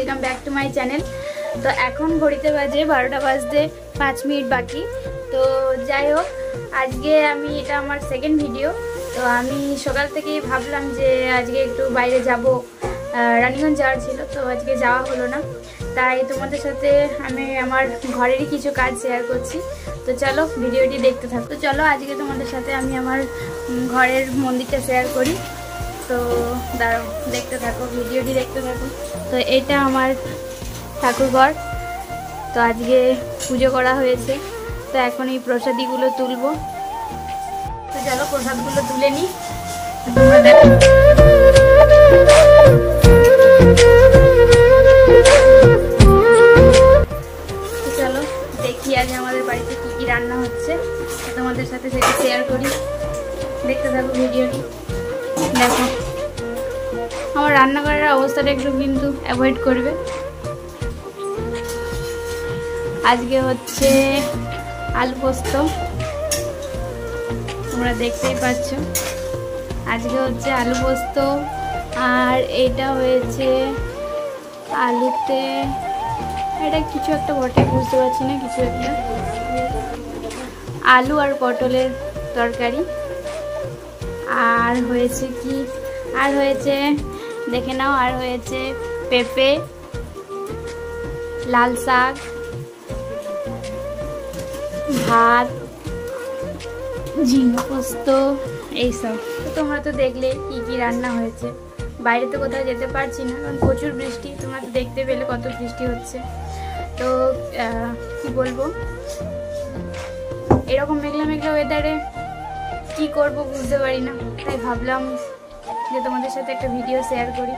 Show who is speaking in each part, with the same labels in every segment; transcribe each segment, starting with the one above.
Speaker 1: Welcome back to my channel. তো এখন ঘড়িতে বাজে 12টা বাজতে 5 মিনিট বাকি। তো যাই হোক, আজকে আমি এটা আমার সেকেন্ড ভিডিও। তো আমি সকাল থেকেই ভাবলাম যে আজকে একটু বাইরে যাব, রানীগঞ্জ যাওয়ার ছিল, তো আজকে যাওয়া হলো না। তাই তোমাদের সাথে আমি আমার ঘরেরই কিছু কাজ শেয়ার করছি। তো চলো ভিডিওটি দেখতে থাকো। তো চলো আজকে তোমাদের সাথে আমি আমার ঘরের মন্দিরটা শেয়ার করি। তো দাঁড়াও, দেখতে থাকো, ভিডিওটি দেখতে থাকো। তো এটা আমার ঠাকুরঘর। তো আজকে পুজো করা হয়েছে, তো এখন এই প্রসাদীগুলো তুলবো। তো চলো প্রসাদগুলো তুলে নিই। চলো দেখি আজ আমাদের বাড়িতে কি কি রান্না হচ্ছে, তোমাদের সাথে সেটা শেয়ার করি। দেখতে থাকো ভিডিওটি। দেখো আমার রান্নাঘরের অবস্থাটা একটু কিন্তু অ্যাভয়েড করবে। আজকে হচ্ছে আলু পোস্ত, তোমরা দেখতেই পাচ্ছ। আজকে হচ্ছে আলু পোস্ত, আর এটা হয়েছে আলুতে, এটা কিছু একটা বটে, বুঝতে পারছি না, কিছু একটা আলু আর পটলের তরকারি। আর হয়েছে কি, আর হয়েছে দেখে নাও, আর হয়েছে পেঁপে, লাল শাক, ভাত, ঝিঙে পোস্ত, এইসব। তো তোমরা তো দেখলে কি কি রান্না হয়েছে। বাইরে তো কোথাও যেতে পারছি না, কারণ প্রচুর বৃষ্টি। তোমরা তো দেখতে পেলে কত বৃষ্টি হচ্ছে। তো কি বলবো, এরকম মেঘলা মেঘলা ওয়েদারে কি করব বুঝতে পারি না। তাই ভাবলাম যে তোমাদের সাথে একটা ভিডিও শেয়ার করি।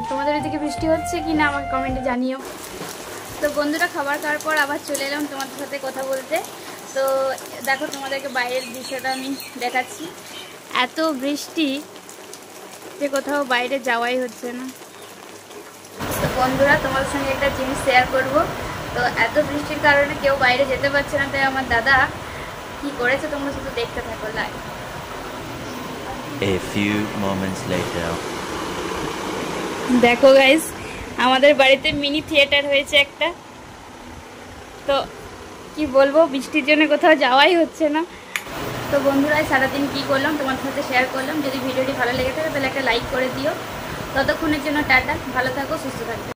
Speaker 1: তোমাদের ওইদিকে বৃষ্টি হচ্ছে কি না আমাকে কমেন্টে জানিও। তো বন্ধুরা, খাবার খাওয়ার পর আবার চলে এলাম তোমাদের সাথে কথা বলতে। তো দেখো তোমাদেরকে বাইরের দৃশ্যটা আমি দেখাচ্ছি। এত বৃষ্টি যে কোথাও বাইরে যাওয়াই হচ্ছে না। তো বন্ধুরা, তোমাদের সঙ্গে একটা জিনিস শেয়ার করব। তো এত বৃষ্টির কারণে কেউ বাইরে যেতে পারছে না, তাই আমার দাদা কি করেছে তোমরা শুধু দেখতে থাকো live.
Speaker 2: A few moments later.
Speaker 1: দেখো গাইস, আমাদের বাড়িতে মিনি থিয়েটার হয়েছে একটা। তো কি বলবো, বৃষ্টির জন্য কোথাও যাওয়াই হচ্ছে না। তো বন্ধুরা, সারাদিন কি করলাম তোমাদের সাথে শেয়ার করলাম। যদি ভিডিওটি ভালো লেগে থাকে তাহলে একটা লাইক করে দিও। ততক্ষণের জন্য টাটা, ভালো থাকো, সুস্থ থাকো।